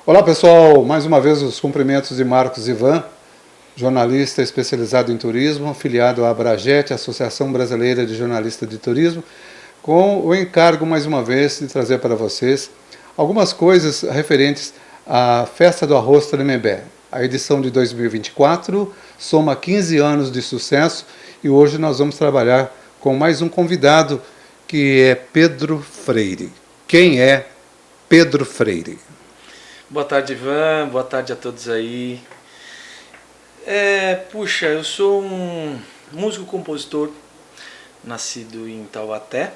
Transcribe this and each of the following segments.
Olá pessoal, mais uma vez os cumprimentos de Marcos Ivan, jornalista especializado em turismo, afiliado à Abrajet, Associação Brasileira de Jornalistas de Turismo, com o encargo mais uma vez de trazer para vocês algumas coisas referentes à Festa do Arroz Tremembé. A edição de 2024 soma 15 anos de sucesso e hoje nós vamos trabalhar com mais um convidado que é Pedro Freire. Quem é Pedro Freire? Boa tarde, Ivan. Boa tarde a todos aí. Puxa, eu sou um músico-compositor, nascido em Taubaté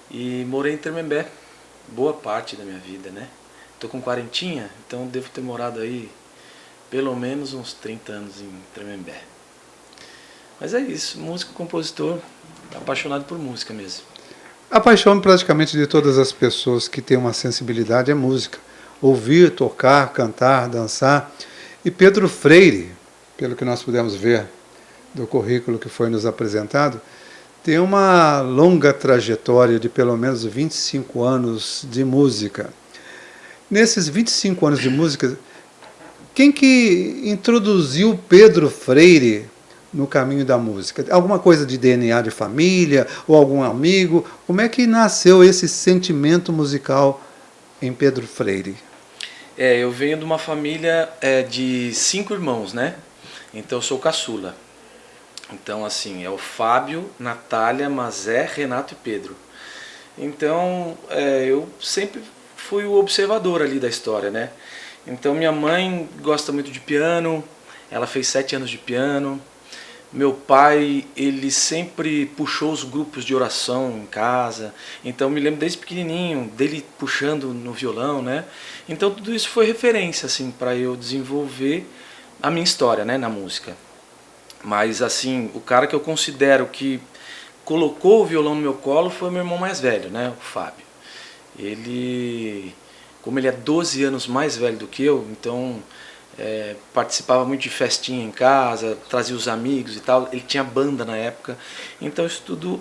e morei em Tremembé boa parte da minha vida, né? Tô com quarentinha, então devo ter morado aí pelo menos uns 30 anos em Tremembé. Mas é isso, músico-compositor, apaixonado por música mesmo. A paixão praticamente de todas as pessoas que têm uma sensibilidade é música. Ouvir, tocar, cantar, dançar. E Pedro Freire, pelo que nós pudemos ver do currículo que foi nos apresentado, tem uma longa trajetória de pelo menos 25 anos de música. Nesses 25 anos de música, quem que introduziu Pedro Freire no caminho da música? Alguma coisa de DNA de família ou algum amigo? Como é que nasceu esse sentimento musical em Pedro Freire? Eu venho de uma família de 5 irmãos, né? Então eu sou caçula. Então assim, é o Fábio, Natália, Mazé, Renato e Pedro. Então eu sempre fui o observador ali da história, né? Então minha mãe gosta muito de piano, ela fez 7 anos de piano. Meu pai, ele sempre puxou os grupos de oração em casa, então me lembro desde pequenininho dele puxando no violão, né? Então tudo isso foi referência assim para eu desenvolver a minha história, né, na música. Mas assim, o cara que eu considero que colocou o violão no meu colo foi o meu irmão mais velho, né, o Fábio. Ele, como ele é 12 anos mais velho do que eu, então participava muito de festinha em casa, trazia os amigos e tal. Ele tinha banda na época, então isso tudo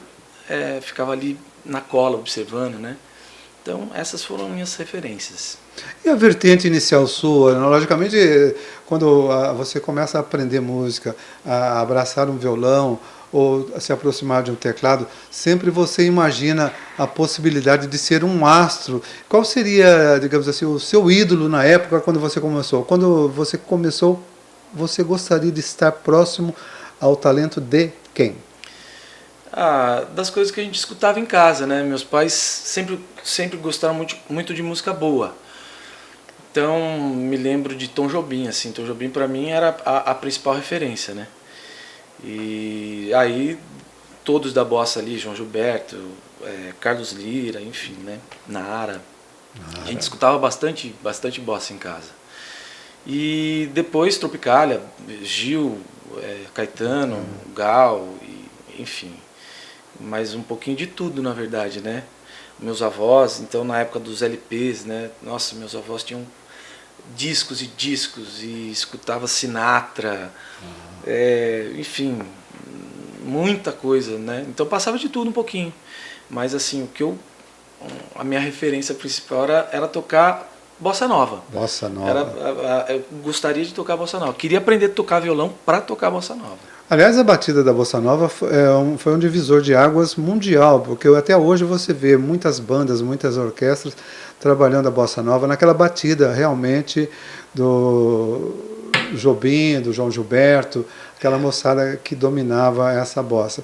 ficava ali na cola observando, né? Então essas foram minhas referências. E a vertente inicial sua, logicamente, quando você começa a aprender música, a abraçar um violão ou a se aproximar de um teclado, sempre você imagina a possibilidade de ser um astro. Qual seria, digamos assim, o seu ídolo na época quando você começou? Quando você começou, você gostaria de estar próximo ao talento de quem? Das coisas que a gente escutava em casa, né? Meus pais sempre gostaram muito de música boa. Então me lembro de Tom Jobim, assim. Tom Jobim para mim era a principal referência, né? E aí todos da bossa ali, João Gilberto, Carlos Lira, enfim, né? Nara. A gente escutava bastante bossa em casa. E depois Tropicália, Gil, Caetano, Gal, enfim. Mas um pouquinho de tudo, na verdade, né? Meus avós, então na época dos LPs, né? Nossa, meus avós tinham discos e discos e escutava Sinatra, enfim, muita coisa, né? Então passava de tudo um pouquinho. Mas assim, a minha referência principal era tocar bossa nova. Bossa nova. Eu gostaria de tocar bossa nova. Queria aprender a tocar violão para tocar bossa nova. Aliás, a batida da Bossa Nova foi um divisor de águas mundial, porque até hoje você vê muitas bandas, muitas orquestras trabalhando a Bossa Nova naquela batida realmente do Jobim, do João Gilberto, aquela moçada que dominava essa bossa.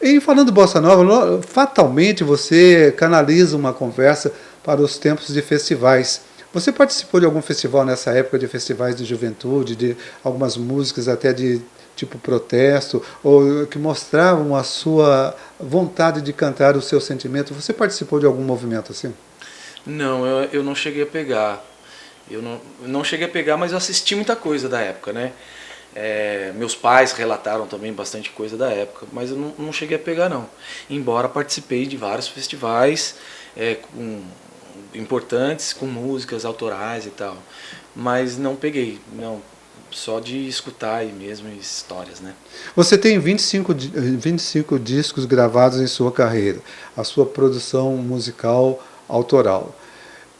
E falando de Bossa Nova, fatalmente você canaliza uma conversa para os tempos de festivais. Você participou de algum festival nessa época, de festivais de juventude, de algumas músicas até de tipo protesto, ou que mostravam a sua vontade de cantar o seu sentimento? Você participou de algum movimento assim? Não, eu não cheguei a pegar. Eu não cheguei a pegar, mas eu assisti muita coisa da época, né? Meus pais relataram também bastante coisa da época, mas eu não cheguei a pegar não. Embora participei de vários festivais importantes, com músicas autorais e tal. Mas não peguei, não. Só de escutar aí mesmo histórias, né? Você tem 25 discos gravados em sua carreira, a sua produção musical autoral.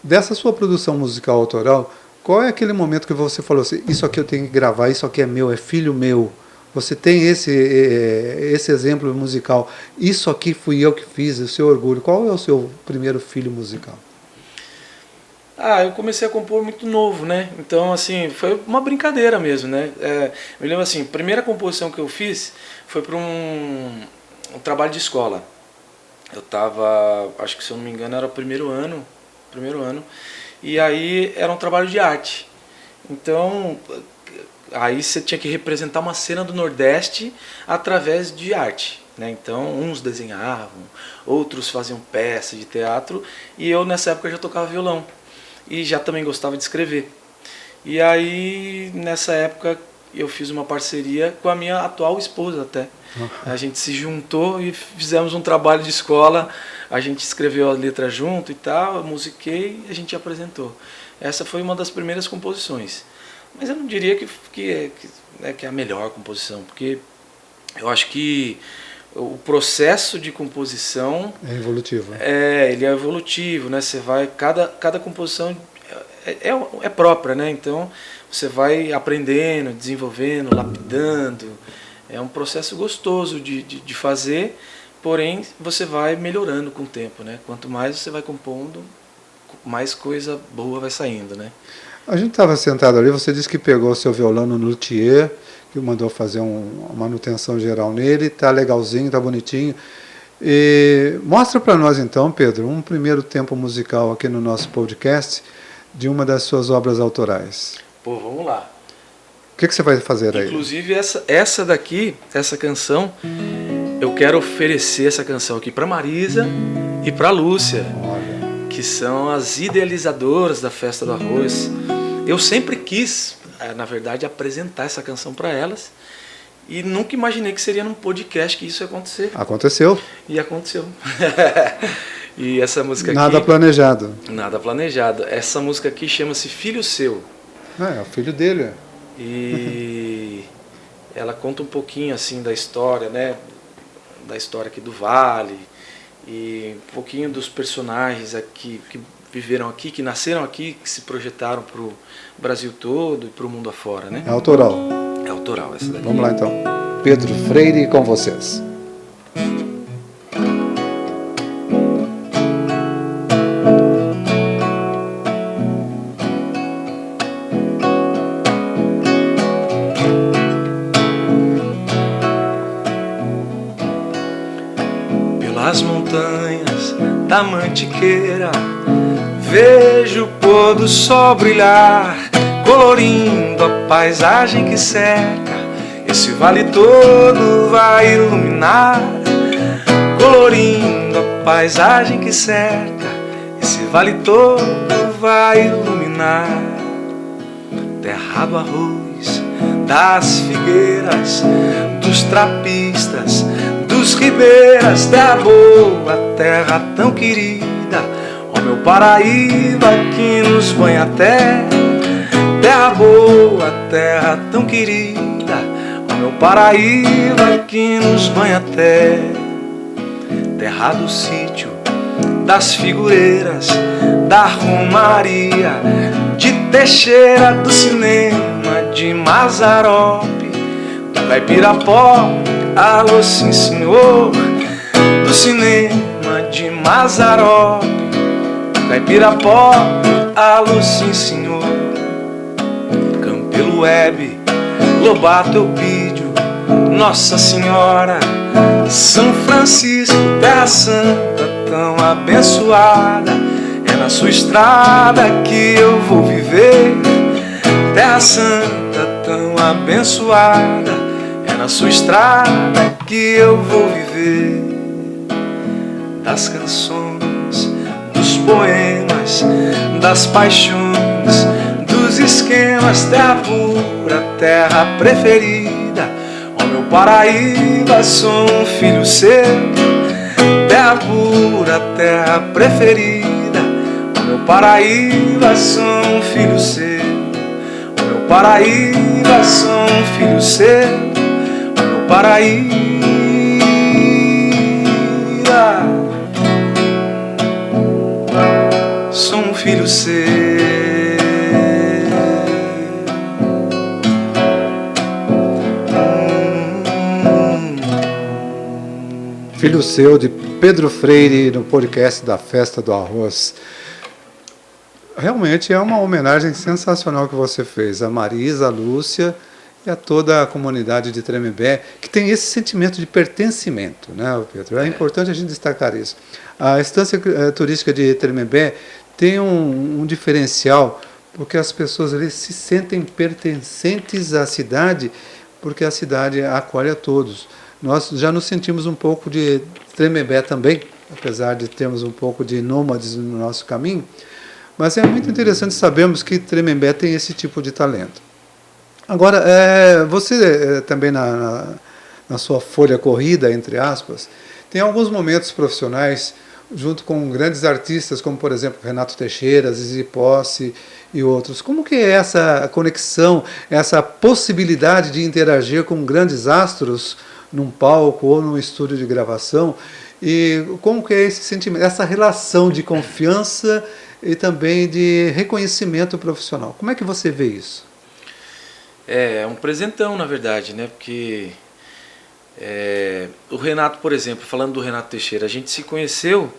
Dessa sua produção musical autoral, qual é aquele momento que você falou assim, isso aqui eu tenho que gravar, isso aqui é meu, é filho meu? Você tem esse exemplo musical, isso aqui fui eu que fiz, o seu orgulho. Qual é o seu primeiro filho musical? Eu comecei a compor muito novo, né? Então, assim, foi uma brincadeira mesmo, né? Me lembro assim, a primeira composição que eu fiz foi para um trabalho de escola. Eu tava, acho que se eu não me engano era o primeiro ano, e aí era um trabalho de arte. Então, aí você tinha que representar uma cena do Nordeste através de arte, né? Então, uns desenhavam, outros faziam peças de teatro, e eu nessa época já tocava violão e já também gostava de escrever. E aí, nessa época, eu fiz uma parceria com a minha atual esposa até. A gente se juntou e fizemos um trabalho de escola, a gente escreveu a letra junto e tal, eu musiquei e a gente apresentou. Essa foi uma das primeiras composições. Mas eu não diria que é a melhor composição, porque eu acho que o processo de composição é evolutivo. Ele é evolutivo, né? Você vai, cada composição é própria, né? Então você vai aprendendo, desenvolvendo, lapidando. É um processo gostoso de fazer, porém você vai melhorando com o tempo, né? Quanto mais você vai compondo, mais coisa boa vai saindo, né? A gente estava sentado ali, você disse que pegou o seu violão no luthier, que mandou fazer uma manutenção geral nele, está legalzinho, está bonitinho. E mostra para nós então, Pedro, um primeiro tempo musical aqui no nosso podcast de uma das suas obras autorais. Pô, vamos lá. O que você vai fazer aí? Inclusive essa daqui, essa canção, eu quero oferecer essa canção aqui para Marisa e para Lúcia, que são as idealizadoras da Festa do Arroz. Eu sempre quis, na verdade, apresentar essa canção para elas e nunca imaginei que seria num podcast que isso ia acontecer. Aconteceu. E aconteceu. E essa música aqui... Nada planejado. Nada planejado. Essa música aqui chama-se Filho Seu. É o filho dele. E ela conta um pouquinho assim da história, né? Da história aqui do Vale. E um pouquinho dos personagens aqui que viveram aqui, que nasceram aqui, que se projetaram para o Brasil todo e para o mundo afora, né? É autoral. É autoral essa daqui. Vamos lá então. Pedro Freire com vocês. Pelas montanhas da Mantiqueira vejo o pôr do sol brilhar, colorindo a paisagem que cerca. Esse vale todo vai iluminar, colorindo a paisagem que cerca. Esse vale todo vai iluminar. Terra do arroz, das figueiras, dos trapistas, dos ribeiras, terra boa, terra tão querida, ó meu Paraíba que nos banha até. Terra boa, terra tão querida, ó meu Paraíba que nos banha até. Terra do sítio, das figureiras, da romaria, de Teixeira, do cinema, de Mazarope, do Caipirapó, alô sim senhor, do cinema de Mazarope, Caipirapó, alô sim senhor. Campelo Web, Lobato Eupídio, Nossa Senhora, São Francisco, Terra Santa tão abençoada. É na sua estrada que eu vou viver, Terra Santa tão abençoada. É na sua estrada que eu vou viver. Das canções, dos poemas, das paixões, dos esquemas, terra pura, terra preferida. Ó meu Paraíba, sou um filho seu, terra pura, terra preferida. Ó meu Paraíba, sou um filho seu, ó meu Paraíba, sou um filho seu, ó meu Paraíba. Sou um filho seu. filho seu, de Pedro Freire, no podcast da Festa do Arroz. Realmente é uma homenagem sensacional que você fez a Marisa, a Lúcia e a toda a comunidade de Tremembé, que tem esse sentimento de pertencimento, né, Pedro? É importante a gente destacar isso. A estância turística de Tremembé tem um diferencial, porque as pessoas ali se sentem pertencentes à cidade, porque a cidade acolhe a todos. Nós já nos sentimos um pouco de Tremembé também, apesar de termos um pouco de nômades no nosso caminho, mas é muito interessante sabermos que Tremembé tem esse tipo de talento. Agora, você também na sua folha corrida, entre aspas, tem alguns momentos profissionais junto com grandes artistas, como por exemplo Renato Teixeira, Zizi Posse e outros. Como que é essa conexão, essa possibilidade de interagir com grandes astros num palco ou num estúdio de gravação? E como que é esse sentimento, essa relação de confiança e também de reconhecimento profissional? Como é que você vê isso? É um presentão, na verdade, né? Porque o Renato, por exemplo, falando do Renato Teixeira, a gente se conheceu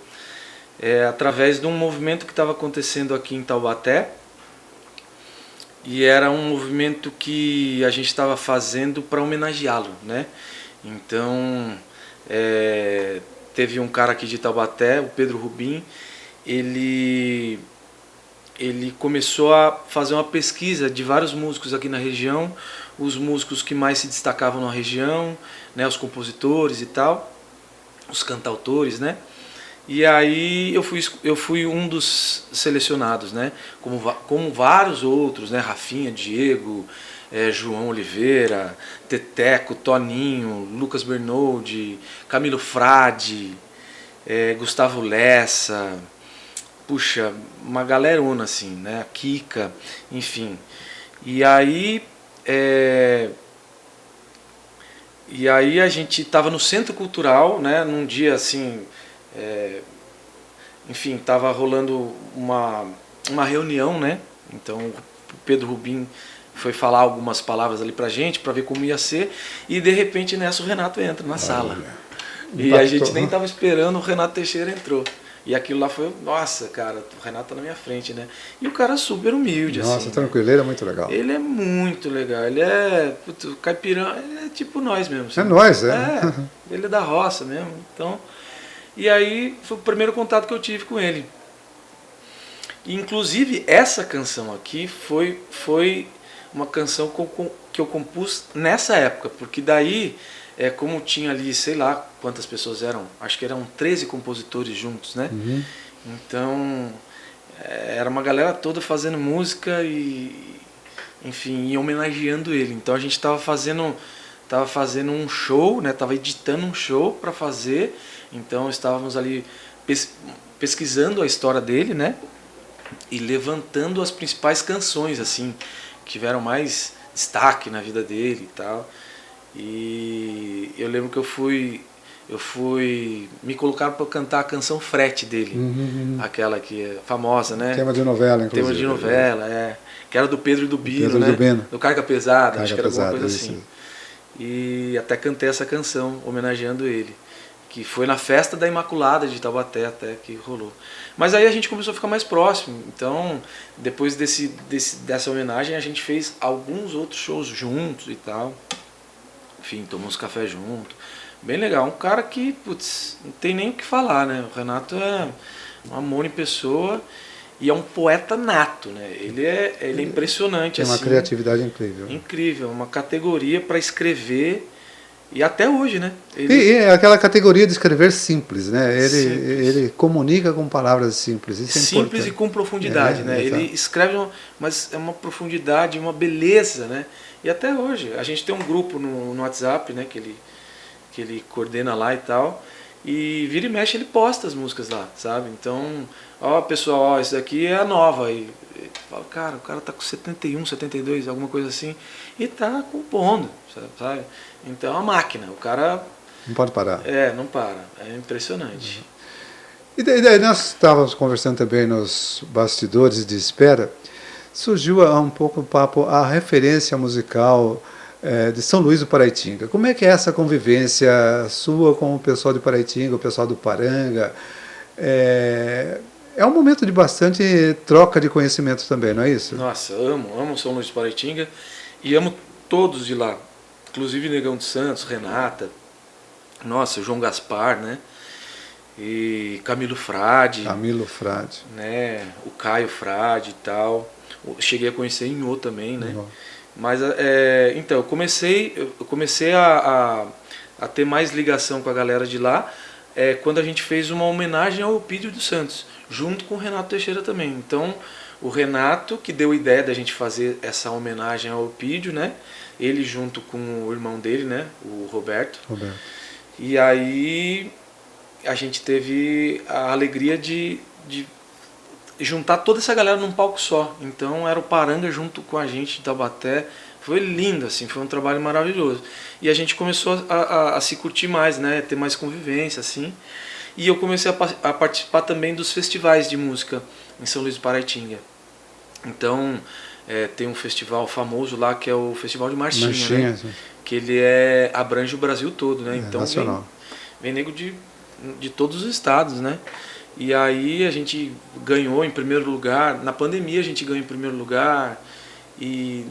através de um movimento que estava acontecendo aqui em Taubaté, e era um movimento que a gente estava fazendo para homenageá-lo, né? Então, teve um cara aqui de Taubaté, o Pedro Rubim, ele começou a fazer uma pesquisa de vários músicos aqui na região, os músicos que mais se destacavam na região, né, os compositores e tal, os cantautores, né? E aí eu fui um dos selecionados, né? Como vários outros, né? Rafinha, Diego, João Oliveira, Teteco, Toninho, Lucas Bernoldi, Camilo Frade, Gustavo Lessa, puxa, uma galerona assim, né? A Kika, enfim. E aí a gente estava no Centro Cultural, né? Num dia assim, enfim, estava rolando uma reunião, né? Então o Pedro Rubim foi falar algumas palavras ali pra gente, para ver como ia ser, e de repente nessa o Renato entra na sala. E a gente nem estava esperando, o Renato Teixeira entrou. E aquilo lá foi, nossa, cara, o Renato tá na minha frente, né? E o cara super humilde, nossa, assim. Nossa, tranquilo, ele é muito legal. Ele é muito legal, ele é, caipirão, ele é tipo nós mesmo. Assim. É nós, ele é da roça mesmo, então... E aí foi o primeiro contato que eu tive com ele. E, inclusive, essa canção aqui foi uma canção que eu compus nessa época, porque daí... como tinha ali, sei lá quantas pessoas eram, acho que eram 13 compositores juntos, né? Uhum. Então, era uma galera toda fazendo música e, enfim, e homenageando ele. Então a gente estava fazendo um show, né? Tava editando um show para fazer, então estávamos ali pesquisando a história dele, né? E levantando as principais canções, assim, que tiveram mais destaque na vida dele e tal. E eu lembro que eu fui me colocaram para cantar a canção Frete dele, aquela que é famosa, né? Tema de novela, inclusive. Tema de novela, que era do Pedro e do Bino, né? Do Carga Pesada, acho que era alguma coisa assim. E até cantei essa canção homenageando ele, que foi na festa da Imaculada de Taubaté até que rolou. Mas aí a gente começou a ficar mais próximo, então depois dessa homenagem a gente fez alguns outros shows juntos e tal. Enfim, tomamos café junto. Bem legal. Um cara que, putz, não tem nem o que falar, né? O Renato é um amor em pessoa e é um poeta nato, né? Ele é impressionante. Tem uma assim, criatividade incrível. Incrível. Uma categoria para escrever e até hoje, né? E é aquela categoria de escrever simples, né? Ele comunica com palavras simples. Isso é simples importante. E com profundidade, né? Ele escreve, mas é uma profundidade, uma beleza, né? E até hoje, a gente tem um grupo no WhatsApp, né, que ele coordena lá e tal, e vira e mexe ele posta as músicas lá, sabe? Então, pessoal, isso daqui é a nova. E fala, cara, o cara tá com 71, 72, alguma coisa assim, e tá compondo, sabe? Então é uma máquina, o cara... Não pode parar. Não para, é impressionante. E daí nós estávamos conversando também nos bastidores de espera, surgiu um pouco o papo, a referência musical de São Luís do Paraitinga. Como é que é essa convivência sua com o pessoal de Paraitinga, o pessoal do Paranga? É um momento de bastante troca de conhecimento também, não é isso? Nossa, amo São Luís do Paraitinga e amo todos de lá. Inclusive Negão de Santos, Renata, nossa, João Gaspar, né? E Camilo Frade. Camilo Frade. Né? O Caio Frade e tal. Cheguei a conhecer Inhô também, né? Uhum. Mas, então, eu comecei a ter mais ligação com a galera de lá quando a gente fez uma homenagem ao Elpidio dos Santos, junto com o Renato Teixeira também. Então, o Renato, que deu a ideia da gente fazer essa homenagem ao Elpidio, né? Ele junto com o irmão dele, né? O Roberto. E aí a gente teve a alegria de juntar toda essa galera num palco só. Então era o Paranga junto com a gente de Taubaté. Foi lindo, assim, foi um trabalho maravilhoso. E a gente começou a se curtir mais, né? Ter mais convivência, assim. E eu comecei a participar também dos festivais de música em São Luís do Paraitinga. Então, tem um festival famoso lá que é o Festival de Marchinha, né? Que ele abrange o Brasil todo, né? Então vem nego de todos os estados, né? E aí a gente ganhou em primeiro lugar, na pandemia a gente ganhou em primeiro lugar, e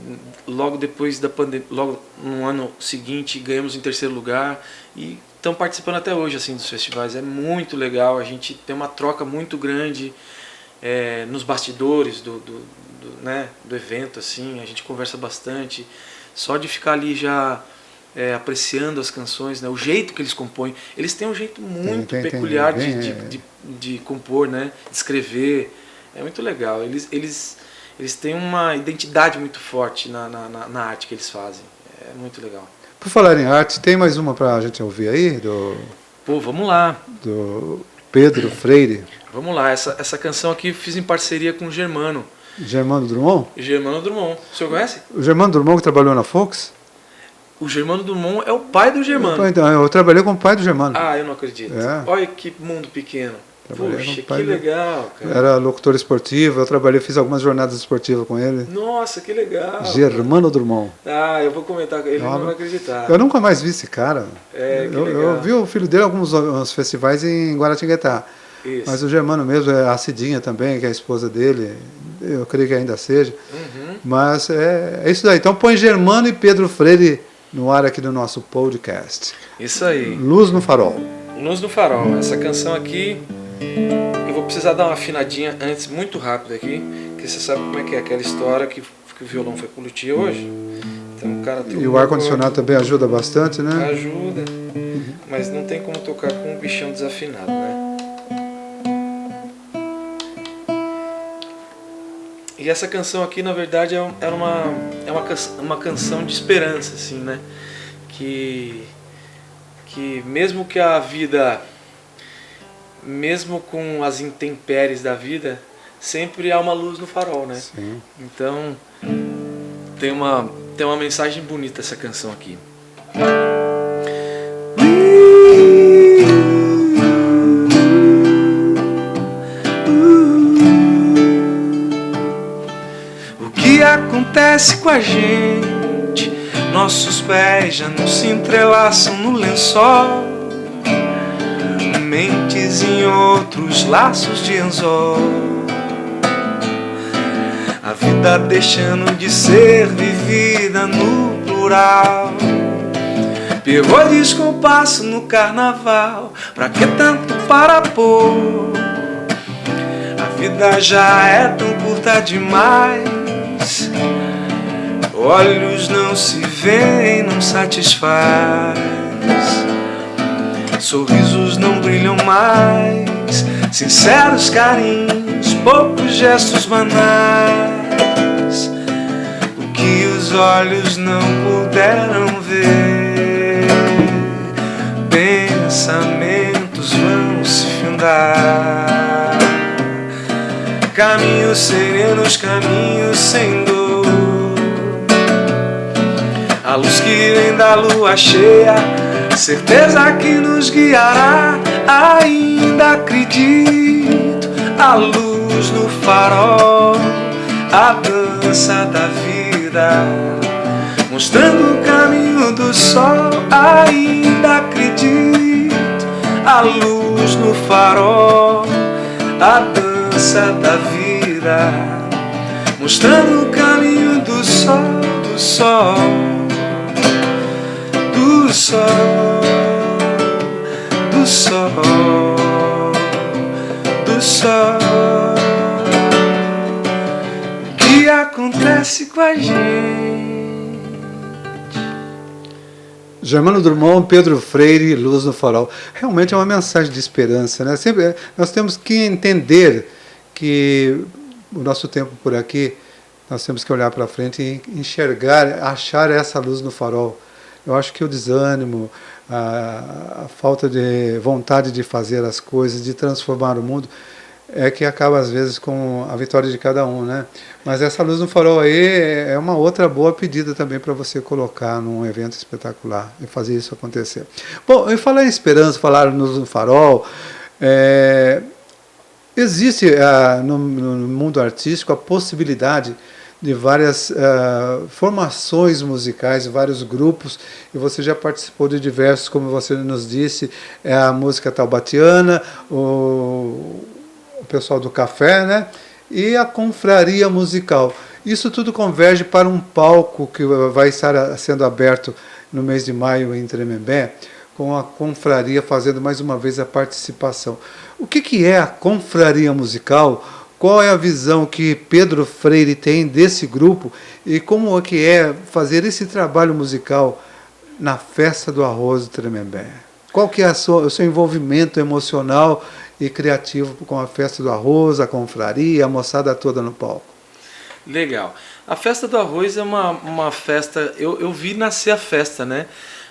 logo depois da pandemia, logo no ano seguinte ganhamos em terceiro lugar, e estão participando até hoje assim dos festivais. É muito legal, a gente tem uma troca muito grande nos bastidores do evento, assim, a gente conversa bastante, só de ficar ali já apreciando as canções, né, o jeito que eles compõem. Eles têm um jeito muito peculiar de compor, né, de escrever. É muito legal. Eles têm uma identidade muito forte na arte que eles fazem. É muito legal. Por falar em arte, tem mais uma para a gente ouvir aí? Pô, vamos lá. Do Pedro Freire. Vamos lá. Essa canção aqui eu fiz em parceria com o Germano. Germano Drummond? Germano Drummond. O senhor conhece? O Germano Drummond que trabalhou na Fox? O Germano Drummond é o pai do Germano. Então, eu trabalhei com o pai do Germano. Ah, eu não acredito. Olha que mundo pequeno. Puxa, que legal, cara. Era locutor esportivo, fiz algumas jornadas esportivas com ele. Nossa, que legal. Germano Drummond. Ah, eu vou comentar com ele, não vai acreditar. Eu nunca mais vi esse cara. Eu vi o filho dele em alguns festivais em Guaratinguetá. Isso. Mas o Germano mesmo, a Cidinha também, que é a esposa dele, eu creio que ainda seja. Uhum. Mas é isso daí. Então põe Germano e Pedro Freire no ar aqui do nosso podcast. Isso aí. Luz no Farol. Luz no Farol. Essa canção aqui, eu vou precisar dar uma afinadinha antes, muito rápido aqui, porque você sabe como é que é aquela história que o violão foi pro luthier hoje. Então o cara e o ar-condicionado também ajuda bastante, né? Ajuda, mas não tem como tocar com um bichão desafinado, né? E essa canção aqui, na verdade, é uma canção de esperança, assim, né? Que mesmo que a vida, mesmo com as intempéries da vida, sempre há uma luz no farol, né? Sim. Então, tem uma mensagem bonita essa canção aqui. O que acontece com a gente? Nossos pés já não se entrelaçam no lençol, mentes em outros laços de anzol. A vida deixando de ser vivida no plural. Pegou descompasso no carnaval, pra que tanto parapor? A vida já é tão curta demais. Olhos não se veem, não satisfaz. Sorrisos não brilham mais. Sinceros carinhos, poucos gestos banais. O que os olhos não puderam ver, pensamentos vão se findar. Caminhos serenos, caminhos sem dor. A luz que vem da lua cheia, certeza que nos guiará. Ainda acredito, a luz no farol, a dança da vida. Um mostrando o caminho do sol. Ainda acredito, a luz no farol, a dança da vida, mostrando o caminho do sol, do sol, do sol, do sol, do sol. O que acontece com a gente? Germano Drummond, Pedro Freire, Luz no Farol. Realmente é uma mensagem de esperança, né? Sempre, nós temos que entender que o nosso tempo por aqui, nós temos que olhar para frente e enxergar, achar essa luz no farol. Eu acho que o desânimo, a falta de vontade de fazer as coisas, de transformar o mundo, é que acaba às vezes com a vitória de cada um, né? Mas essa luz no farol aí é uma outra boa pedida também para você colocar num evento espetacular e fazer isso acontecer. Bom, eu falar em esperança, falar luz no farol, existe no mundo artístico a possibilidade de várias formações musicais, vários grupos, e você já participou de diversos, como você nos disse, a música taubatiana, o pessoal do café, né? E a confraria musical. Isso tudo converge para um palco que vai estar sendo aberto no mês de maio em Tremembé, com a confraria fazendo mais uma vez a participação. O que é a confraria musical? Qual é a visão que Pedro Freire tem desse grupo e como é que é fazer esse trabalho musical na Festa do Arroz do Tremembé? Qual que é o seu envolvimento emocional e criativo com a Festa do Arroz, a confraria, a moçada toda no palco? Legal. A Festa do Arroz é uma festa, eu vi nascer a festa, né?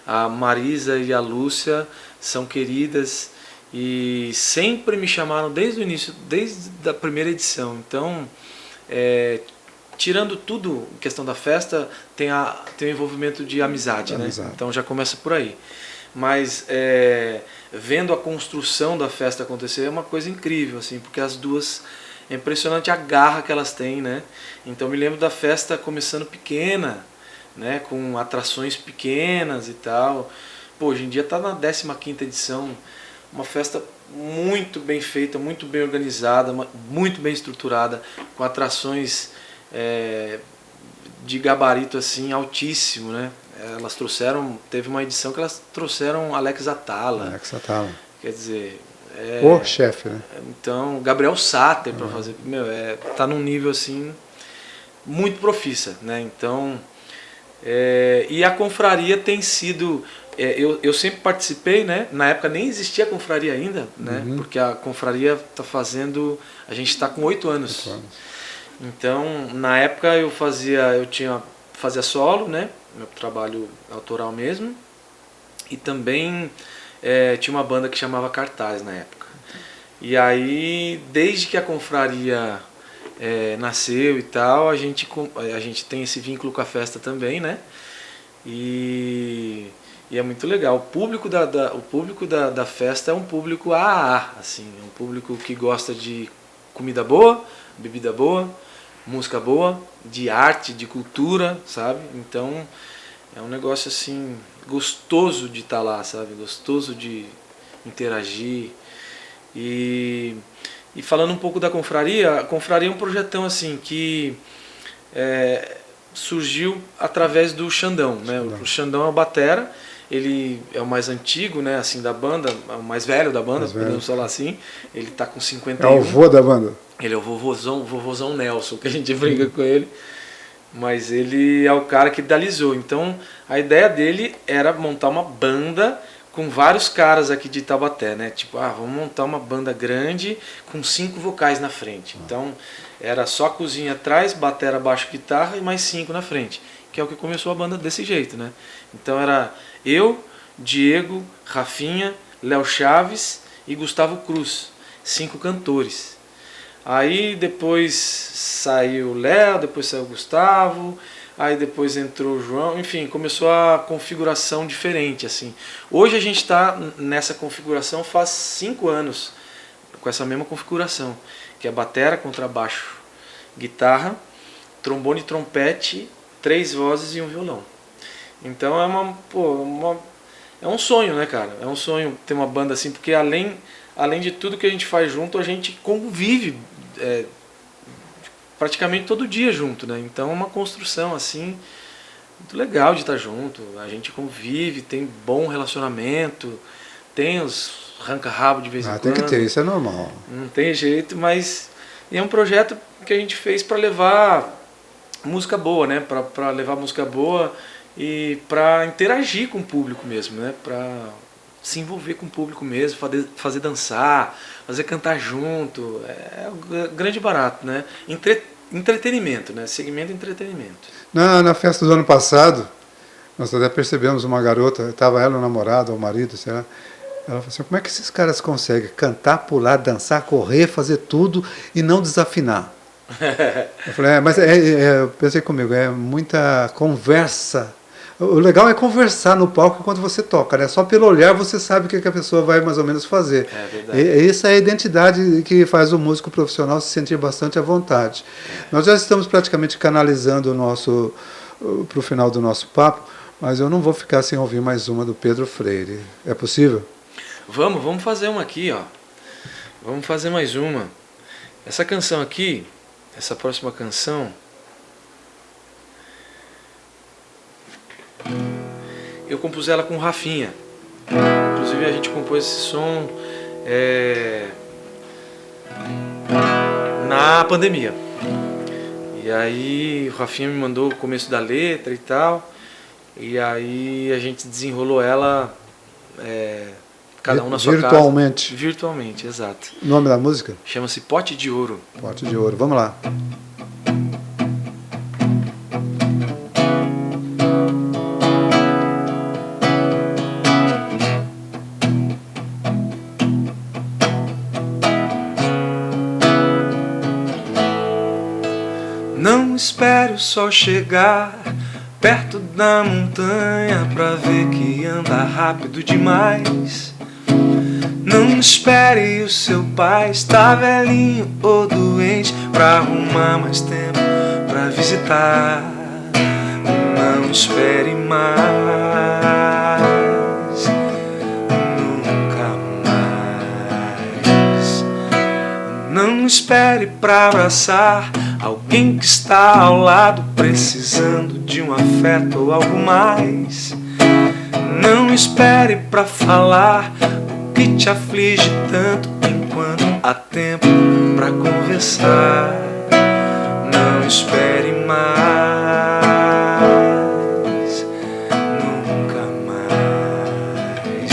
A Marisa e a Lúcia são queridas e sempre me chamaram desde o início, desde a primeira edição. Então, tirando tudo, questão da festa, tem o envolvimento de amizade, né? Então já começa por aí. Mas vendo a construção da festa acontecer é uma coisa incrível, assim, porque as duas, é impressionante a garra que elas têm, né? Então me lembro da festa começando pequena, né, com atrações pequenas e tal. Pô, hoje em dia está na 15ª edição, uma festa muito bem feita, muito bem organizada, muito bem estruturada, com atrações de gabarito assim altíssimo, né? Elas teve uma edição que elas trouxeram Alex Atala. Alex Atala. Quer dizer, o chefe, né? Então, Gabriel Sater para fazer, tá num nível assim muito profissa, né? Então, e a confraria tem sido, eu sempre participei, né? Na época nem existia a confraria ainda, né? Porque a confraria tá fazendo, a gente está com 8 anos. 8 anos. Então, na época eu fazia solo, né? Meu trabalho autoral mesmo, e também tinha uma banda que chamava Cartaz na época. E aí, desde que a confraria nasceu e tal, a gente tem esse vínculo com a festa também, né? E é muito legal. O público da festa é um público AA, assim, um público que gosta de comida boa, bebida boa, música boa, de arte, de cultura, sabe? Então é um negócio assim gostoso de estar lá, sabe? Gostoso de interagir. E falando um pouco da confraria, a confraria é um projetão assim que surgiu através do Xandão, né? O Xandão é o batera, ele é o mais antigo, né, assim, da banda, é o mais velho da banda, podemos falar assim. Ele tá com 51. É o vô da banda. Ele é o vovôzão Nelson, que a gente brinca com ele. Mas ele é o cara que idealizou. Então, a ideia dele era montar uma banda com vários caras aqui de Taubaté, né? Tipo, vamos montar uma banda grande com 5 vocais na frente. Então, era só a cozinha atrás, batera, baixo, guitarra e mais 5 na frente. Que é o que começou a banda desse jeito, né? Então, era eu, Diego, Rafinha, Léo Chaves e Gustavo Cruz. 5 cantores. Aí depois saiu o Léo, depois saiu o Gustavo, aí depois entrou o João, enfim, começou a configuração diferente, assim. Hoje a gente está nessa configuração faz 5 anos, com essa mesma configuração, que é batera, contrabaixo, guitarra, trombone, trompete, 3 vozes e um violão. Então é um sonho, né, cara? É um sonho ter uma banda assim, porque além de tudo que a gente faz junto, a gente convive praticamente todo dia junto, né? Então é uma construção assim muito legal de estar junto. A gente convive, tem bom relacionamento, tem os arranca-rabo de vez em quando. Tem que ter, isso é normal. Não tem jeito, mas é um projeto que a gente fez para levar música boa, né? Para levar música boa e para interagir com o público mesmo, né? Para se envolver com o público mesmo, fazer dançar, fazer cantar junto. É o grande barato, né? Entretenimento, né? Segmento entretenimento. Na festa do ano passado, nós até percebemos uma garota, estava ela, o namorado, ou o marido, sei lá. Ela falou assim, como é que esses caras conseguem cantar, pular, dançar, correr, fazer tudo e não desafinar? Eu falei, mas pensei comigo, é muita conversa. O legal é conversar no palco enquanto você toca, né? Só pelo olhar você sabe o que a pessoa vai mais ou menos fazer. É verdade. Essa é a identidade que faz o músico profissional se sentir bastante à vontade. Nós já estamos praticamente canalizando para o final do nosso papo, mas eu não vou ficar sem ouvir mais uma do Pedro Freire. É possível? Vamos fazer uma aqui, ó. Vamos fazer mais uma. Essa canção aqui, essa próxima canção, eu compus ela com o Rafinha. Inclusive a gente compôs esse som na pandemia. E aí o Rafinha me mandou o começo da letra e tal. E aí a gente desenrolou ela cada um na sua virtualmente. Casa. Virtualmente, exato. O nome da música? Chama-se Pote de Ouro. Pote de Ouro, vamos lá. Não espere o sol chegar perto da montanha pra ver que anda rápido demais. Não espere o seu pai estar velhinho ou doente pra arrumar mais tempo pra visitar. Não espere mais, nunca mais. Não espere pra abraçar alguém que está ao lado precisando de um afeto ou algo mais. Não espere pra falar o que te aflige tanto enquanto há tempo pra conversar. Não espere mais, nunca mais.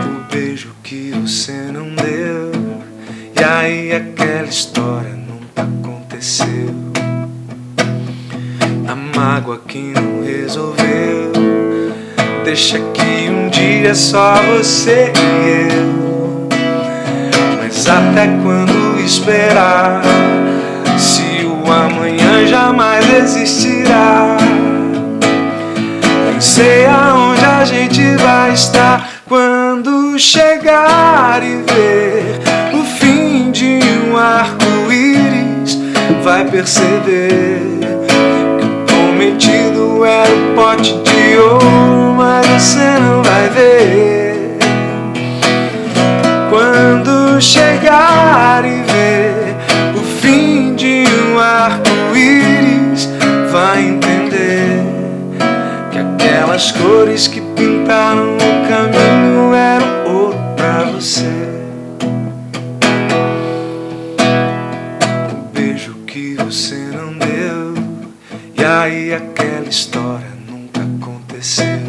O beijo que você não deu, e aí aquela história aconteceu. A mágoa que não resolveu, deixa que um dia é só você e eu. Mas até quando esperar, se o amanhã jamais existirá? Nem sei aonde a gente vai estar quando chegar e ver o fim de um arco-íris. Vai perceber que o prometido era o pote de ouro, mas você não vai ver. Quando chegar e ver o fim de um arco-íris, vai entender que aquelas cores que pintaram o caminho eram ouro pra você. Você não deu, e aí aquela história nunca aconteceu.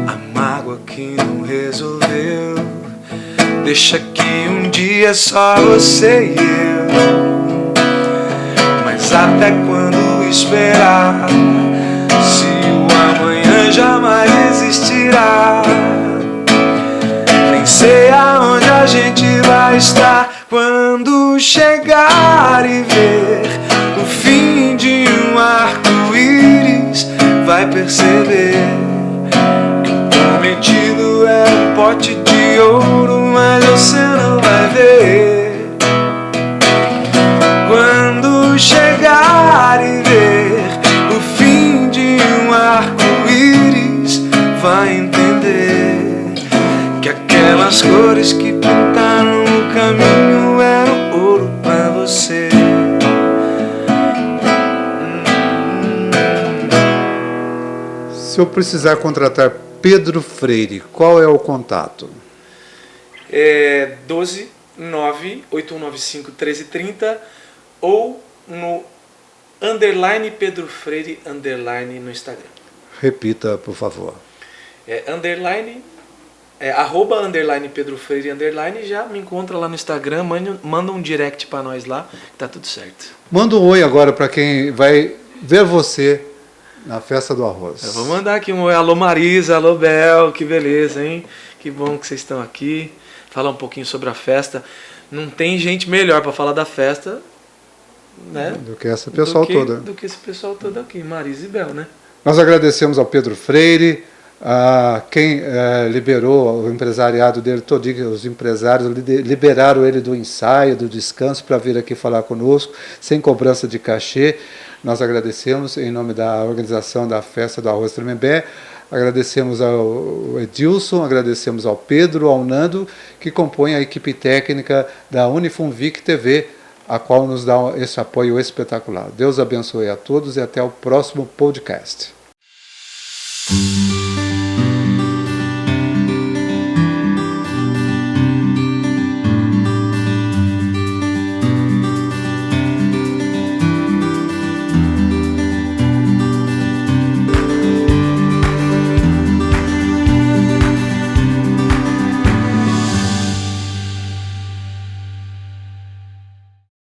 A mágoa que não resolveu, deixa que um dia é só você e eu. Mas até quando esperar, se o amanhã jamais existirá? Nem sei aonde a gente vai estar quando chegar e ver o fim de um arco-íris. Vai perceber que o prometido é um pote de ouro, mas você não vai ver. Quando chegar e ver o vai entender que aquelas cores que pintaram o caminho eram ouro pra você. Se eu precisar contratar Pedro Freire, qual é o contato? 12 98195 1330 ou no underline Pedro Freire underline no Instagram. Repita, por favor. Underline, arroba underline Pedro Freire underline, já me encontra lá no Instagram, manda um direct para nós lá, que tá tudo certo. Manda um oi agora para quem vai ver você na Festa do Arroz. Eu vou mandar aqui um oi, alô Marisa, alô Bel, que beleza, hein? Que bom que vocês estão aqui. Falar um pouquinho sobre a festa. Não tem gente melhor para falar da festa, né? Do que esse pessoal todo. Do que esse pessoal todo aqui, Marisa e Bel, né? Nós agradecemos ao Pedro Freire, a quem liberou o empresariado dele, os empresários liberaram ele do ensaio, do descanso, para vir aqui falar conosco, sem cobrança de cachê. Nós agradecemos em nome da organização da Festa do Arroz Tremembé. Agradecemos ao Edilson, agradecemos ao Pedro, ao Nando, que compõem a equipe técnica da Unifunvic TV, a qual nos dá esse apoio espetacular. Deus abençoe a todos e até o próximo podcast.